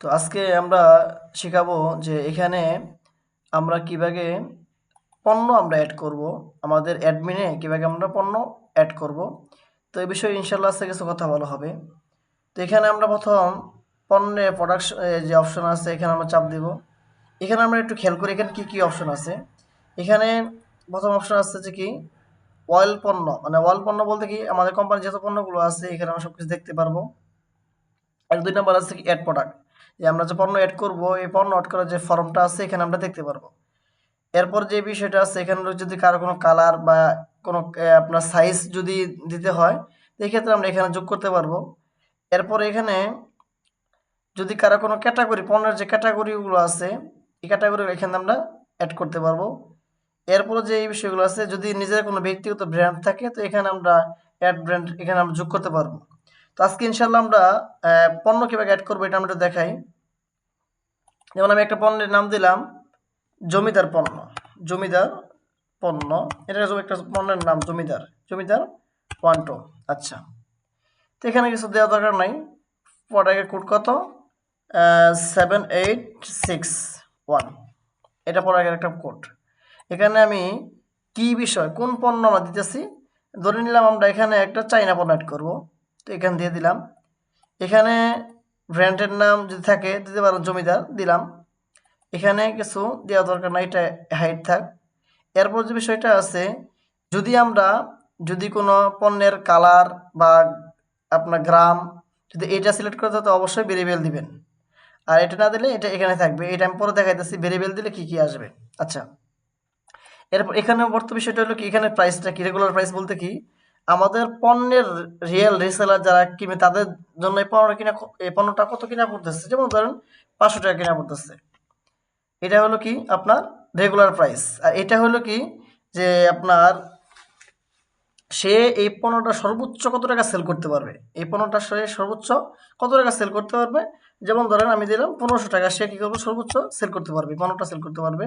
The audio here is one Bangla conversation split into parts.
তো আজকে আমরা শেখাবো যে এখানে আমরা কিভাবে পণ্য আমরা অ্যাড করব, আমাদের অ্যাডমিনে কিভাবে আমরা পণ্য অ্যাড করব। তো এই বিষয়ে ইনশাল্লাহ আজকে কিছু কথা বলা হবে। তো এখানে আমরা প্রথম পণ্যে প্রোডাকশন যে অপশন আছে এখানে আমরা চাপ দিব। এখানে আমরা একটু খেয়াল করি এখানে কি কি অপশন আছে। এখানে প্রথম অপশন আছে যে কি অয়েল পণ্য, মানে অয়েল পণ্য বলতে কি আমাদের কোম্পানির যত পণ্যগুলো আছে এখানে আমরা সবকিছু দেখতে পারবো। আর ২ নাম্বার আছে কি অ্যাড প্রোডাক্ট, যে আমরা যে পণ্য অ্যাড করব এই পণ্য অ্যাড করার যে ফর্মটা আছে এখানে আমরা দেখতে পারবো। এরপর যে বিষয়টা আছে এখানে যদি কারো কোনো কালার বা কোনো আপনার সাইজ যদি দিতে হয় তো এই ক্ষেত্রে আমরা এখানে যোগ করতে পারবো। এরপর এখানে যদি কারো কোনো ক্যাটাগরি, পণ্যের যে ক্যাটাগরিগুলো আছে এই ক্যাটাগরিগুলো এখানে আমরা অ্যাড করতে পারবো। এরপরে যে এই বিষয়গুলো আছে যদি নিজের কোনো ব্যক্তিগত ব্র্যান্ড থাকে তো এখানে আমরা অ্যাড ব্র্যান্ড এখানে আমরা যোগ করতে পারবো। তো আজকে ইনশাল্লাহ আমরা পণ্য কিভাবে অ্যাড করবো এটা আমরা একটু দেখাই। যেমন আমি একটা পণ্যের নাম দিলাম জমিদার পণ্য। জমিদার পণ্য, এটা একটা পণ্যের নাম জমিদার, জমিদার 1 2। আচ্ছা, তো এখানে কিছু দেওয়া দরকার নাই। প্রোডাক্টের কোড কত 7861, এটা প্রোডাক্টের একটা কোড। এখানে আমি কি বিষয় কোন পণ্য আমরা দিতেছি, ধরে নিলাম আমরা এখানে একটা চাইনা পণ্য অ্যাড করবো, তো এখানে দিয়ে দিলাম। এখানে ব্র্যান্ডের নাম যদি থাকে দিতে পারো জমিদার দিলাম। এখানে কিছু দেওয়া দরকার নাই, এটা হাইড থাক। এরপর যে বিষয়টা আছে যদি কোনো পণ্যের কালার বা আপনার গ্রাম যদি এটা সিলেক্ট করতে হয় তো অবশ্যই ভেরিয়েবল দিবেন, আর এটা না দিলে এটা এখানে থাকবে। এটা আমি পরে দেখাইতেছি ভেরিয়েবল দিলে কি কি আসবে। আচ্ছা, এরপর এখানে বর্তমান বিষয়টা হলো কি এখানে প্রাইসটা কি, রেগুলার প্রাইস বলতে কি আমাদের পণ্যের রিয়েল রিসেলার যারা কিনে তাদের জন্য এই পণ্যটা কত কিনা পড়তেছে, যেমন ধরেন 500 টাকা কিনা পড়তেছে। এটা হলো কি আপনার রেগুলার প্রাইস। আর এটা হলো কি যে আপনার সে এই পণ্যটা সর্বোচ্চ কত টাকা সেল করতে পারবে, এই পণ্যটা সে সর্বোচ্চ কত টাকা সেল করতে পারবে। যেমন ধরেন আমি দিলাম 1500 টাকা, সে কি করবে সর্বোচ্চ সেল করতে পারবে, পণ্যটা সেল করতে পারবে।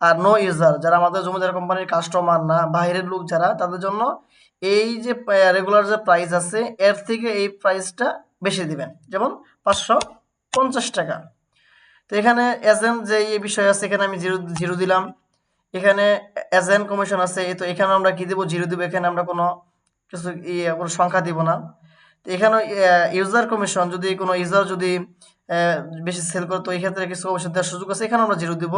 আর নো ইউজার যারা আমাদের জমিদার কোম্পানির কাস্টমার না, বাইরের লোক যারা, তাদের জন্য এই যে রেগুলার যে প্রাইস আছে এর থেকে এই প্রাইসটা বেশি দিবেন, যেমন 550 টাকা। তো এখানে এজেন্ট যে এই বিষয় আছে এখানে আমি জিরো জিরো দিলাম। এখানে এজেন্ট কমিশন আছে, তো এখানে আমরা কি দিব জিরো দিব, এখানে আমরা কোনো কিছু কোনো সংখ্যা দিব না। তো এখানে ইউজার কমিশন যদি কোনো ইউজার যদি বেশি সেল করে তো এই ক্ষেত্রে কিছু কমিশন দেওয়ার সুযোগ আছে, এখানে আমরা জিরো দিব।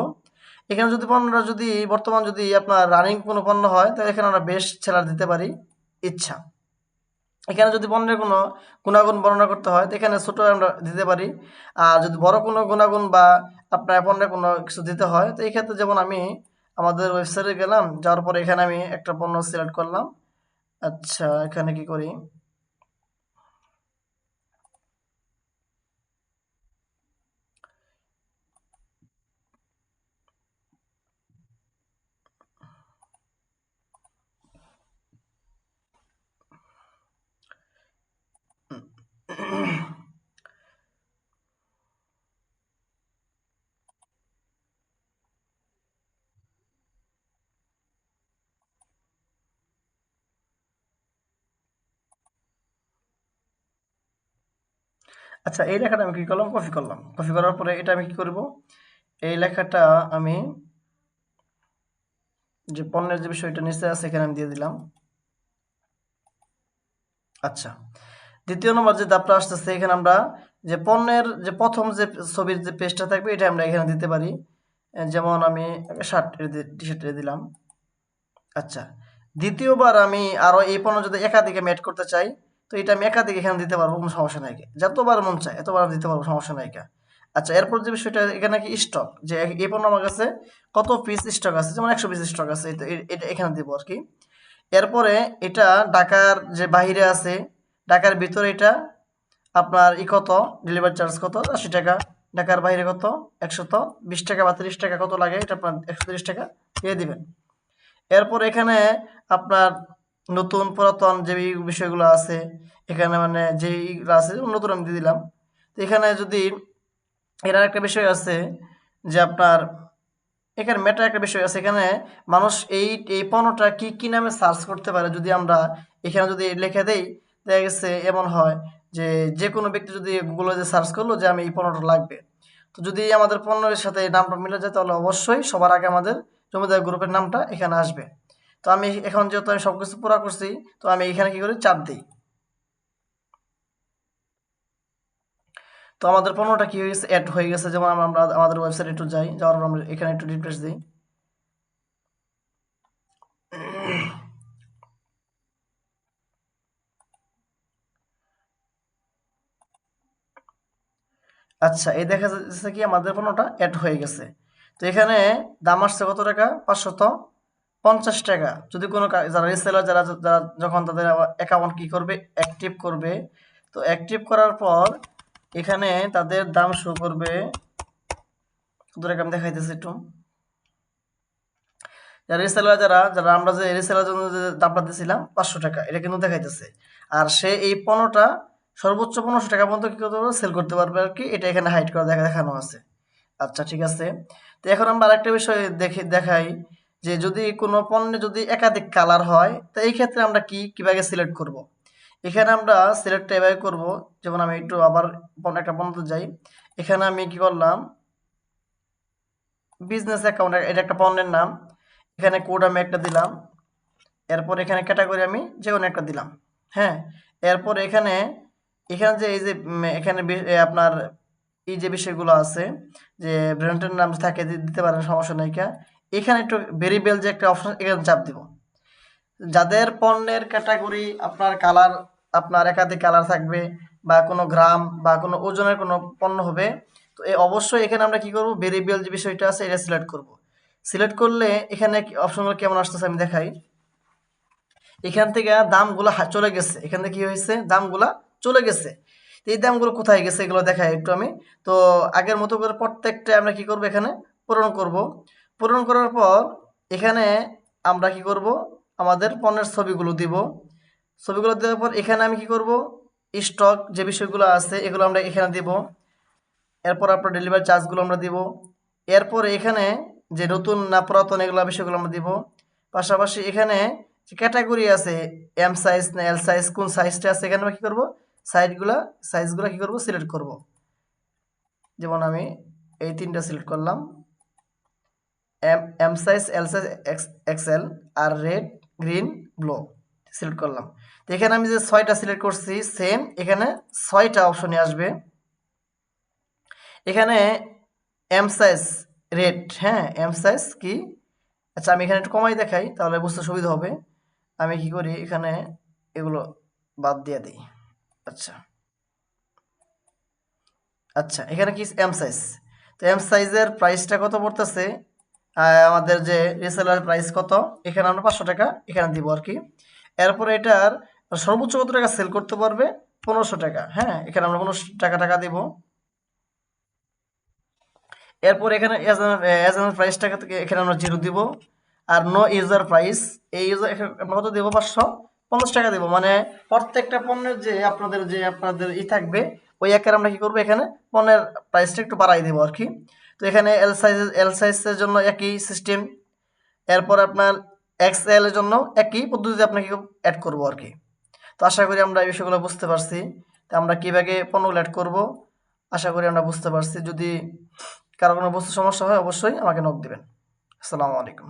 এখানে যদি পণ্যটা যদি বর্তমান যদি আপনার রানিং কোনো পণ্য হয় তাহলে এখানে আমরা বেস্ট সেলার দিতে পারি ইচ্ছা। এখানে যদি পণ্যের কোনো গুণাগুণ বর্ণনা করতে হয় তো এখানে ছোট আমরা দিতে পারি। আর যদি বড় কোনো গুণাগুণ বা আপনার পণ্যের কোনো কিছু দিতে হয় তো এই ক্ষেত্রে যেমন আমি আমাদের ওয়েবসাইটে গেলাম, যাওয়ার পরে এখানে আমি একটা পণ্য সিলেক্ট করলাম। আচ্ছা, এখানে কি করি আচ্ছা, এই লেখাটা আমি কি করলাম কপি করলাম, কপি করার পরে এটা আমি কি করব, এই লেখাটা আমি যে পণ্যের যে বিষয়টা নিচে আছে এখানে আমি দিয়ে দিলাম। আচ্ছা, দ্বিতীয় নম্বর যে ধাপটা আসতেছে এখানে আমরা যে পণ্যের যে প্রথম যে ছবির যে পেজটা থাকবে এটা আমরা এখানে দিতে পারি। যেমন আমি শার্ট টি শার্ট দিলাম। আচ্ছা, দ্বিতীয়বার আমি আরো এই পণ্য যদি একাধিক আমি অ্যাড করতে চাই তো এটা আমি একাধিক এখানে দিতে পারবো, কোনো সমস্যা নাই, যতবার মন চায় এতবার আমি দিতে পারবো, সমস্যা নাই। আচ্ছা, এরপর যে বিষয়টা এখানে কি স্টক, যে এই পণ্য আমার কাছে কত পিস স্টক আছে, যেমন 100 পিস স্টক আছে, তো এটা এখানে দিব আর কি। এরপরে এটা ঢাকার যে বাহিরে আছে, ঢাকার ভিতরে এটা আপনার কত ডেলিভারি চার্জ কত 80 টাকা, ঢাকার বাইরে কত 120 টাকা বা 30 টাকা কত লাগে এটা আপনার 130 টাকা দিয়ে দিবেন। এরপর এখানে আপনার নতুন পুরাতন যে বিষয়গুলো আছে এখানে মানে যেইগুলো আছে নতুন আমি দিয়ে দিলাম। তো এখানে যদি এটার একটা বিষয় আছে যে আপনার এখানে মেটার একটা বিষয় আছে, এখানে মানুষ এই পণ্যটা কি কি নামে সার্চ করতে পারে, যদি আমরা এখানে যদি লিখে দেই দেখা গেছে এমন হয় যে যে কোনো ব্যক্তি যদি গুগলে যে সার্চ করলো যে আমি এই পণ্যটা লাগবে, তো যদি আমাদের পণ্যের সাথে এই নামটা মিলে যায় তাহলে অবশ্যই সবার আগে আমাদের জমিদার গ্রুপের নামটা এখানে আসবে। তো আমি এখন যেহেতু আমি সব কিছু পুরা করছি, তো আমি এখানে কি করি, চাপ দিই। তো আমাদের পণ্যটা কি হয়েছে, অ্যাড হয়ে গেছে। যেমন আমরা আমাদের ওয়েবসাইটে একটু যাই, যাওয়ার পর আমরা এখানে একটু রিফ্রেশ দিই। আচ্ছা, এই দেখা যাচ্ছে কি আমাদের পণ্যটা অ্যাড হয়ে গেছে। তো এখানে দাম আসছে কত টাকা, 550 টাকা। যদি কোনো যারা রিসেলার যারা যারা যখন তাদের অ্যাকাউন্ট কি করবে, অ্যাক্টিভ করবে, তো অ্যাক্টিভ করার পর এখানে তাদের দাম শো করবে কত টাকা, আমি দেখাইতেছি একটু। যারা রিসেলার যারা যারা আমরা যে রিসেলার জন্য যে দামটা দিয়েছিলাম 500 টাকা, এটা কিন্তু দেখাইতেছে। আর সে এই পণ্যটা সর্বোচ্চ 1500 টাকা পর্যন্ত কি করতে পারবে, সেল করতে পারবে আর কি। এটা এখানে হাইড করে দেখানো আছে। আচ্ছা, ঠিক আছে। তো এখন আমরা আরেকটা বিষয় দেখাই যে যদি কোনো পণ্যে যদি একাধিক কালার হয়, তো এই ক্ষেত্রে আমরা কিভাবে সিলেক্ট করব। এখানে আমরা সিলেক্টটা এভাবে করব। যেমন আমি একটু আবার একটা পণ্যতে যাই। এখানে আমি কি করলাম, বিজনেস অ্যাকাউন্ট, এটা একটা পণ্যের নাম। এখানে কোড আমি একটা দিলাম। এরপর এখানে ক্যাটাগরি আমি যে কোনো একটা দিলাম। হ্যাঁ, এরপর এখানে এখানে যে এই যে এখানে আপনার এই যে বিষয়গুলো আছে, যে ব্র্যান্ডের নাম থাকে দিতে পারেন, সমস্যা নাই। এখানে একটু ভেরিয়েবল যে একটা অপশন, এখানে চাপ দিব। যাদের পণ্যের ক্যাটাগরি আপনার কালার, আপনার একাধিক কালার থাকবে, বা কোনো গ্রাম বা কোনো ওজনের কোনো পণ্য হবে, তো এই অবশ্যই এখানে আমরা কি করব, ভেরিয়েবল যে বিষয়টা আছে এটা সিলেক্ট করব। সিলেক্ট করলে এখানে অপশনগুলো কেমন আসতেছে আমি দেখাই। এখান থেকে দামগুলো চলে গেছে। এখান থেকে কি হয়েছে, দামগুলা চলে গেছে। তো এই দামগুলো কোথায় গেছে এগুলো দেখাই একটু আমি। তো আগের মতো করে প্রত্যেকটা আমরা কি করব, এখানে পূরণ করব। পূরণ করার পর এখানে আমরা কি করব, আমাদের পণ্যের ছবিগুলো দিব। ছবিগুলো দেওয়ার পর এখানে আমি কি করব, স্টক যে বিষয়গুলো আছে এগুলো আমরা এখানে দিব। এরপর আপনার ডেলিভারি চার্জগুলো আমরা দিব। এরপর এখানে যে নতুন না পুরাতন এগুলো বিষয়গুলো আমরা দিব। পাশাপাশি এখানে যে ক্যাটাগরি আছে, এম সাইজ না এল সাইজ, কোন সাইজটা আছে এখানে আমরা কি করব, সাইজগুলো কি করব, সিলেক্ট করব। যেমন আমি এই তিনটা সিলেক্ট করলাম, M size, L size, XL, আর রেড, গ্রিন, ব্লু সিলেক্ট করলাম। তো এখানে আমি যে 6টা সিলেক্ট করছি, সেম এখানে 6টা অপশনে আসবে। এখানে এম সাইজ রেড, হ্যাঁ এম সাইজ কি, আচ্ছা আমি এখানে একটু কমাই দেখাই তাহলে বুঝতে সুবিধা হবে। আমি কি করি, এখানে এগুলো বাদ দিয়ে দিই। আচ্ছা, আচ্ছা এখানে কি এম সাইজ, তো এম সাইজের প্রাইসটা কত পড়তেছে, আমাদের যে রিসেলার প্রাইস কত, এখানে আমরা 500 টাকা এখানে দিব আর কি। এরপরে এটার সর্বোচ্চ কত টাকা সেল করতে পারবে, 1500 টাকা। হ্যাঁ, এখানে আমরা 1500 টাকা দিব। এরপর এখানে এজেন্ট প্রাইস টাকা থেকে এখানে আমরা 0 দিব। আর নো ইউজার প্রাইস, এই ইউজার আমরা কত দেবো, 550 টাকা দেবো। মানে প্রত্যেকটা পণ্যের যে আপনাদের থাকবে, ওই আকারে আমরা কি করবো, এখানে পণ্যের প্রাইসটা একটু বাড়াই দেবো আর কি। তো এখানে এল সাইজের জন্য একই সিস্টেম। এরপর আপনার এক্সএল এর জন্য একই পদ্ধতিতে আপনাকে অ্যাড করবো আর কি। তো আশা করি আমরা এই বিষয়গুলো বুঝতে পারছি। তো আমরা কীভাবে পণ্যগুলো অ্যাড করবো আশা করি আমরা বুঝতে পারছি। যদি কারো কোনো বস্তু সমস্যা হয় অবশ্যই আমাকে নক দিবেন। আসসালামু আলাইকুম।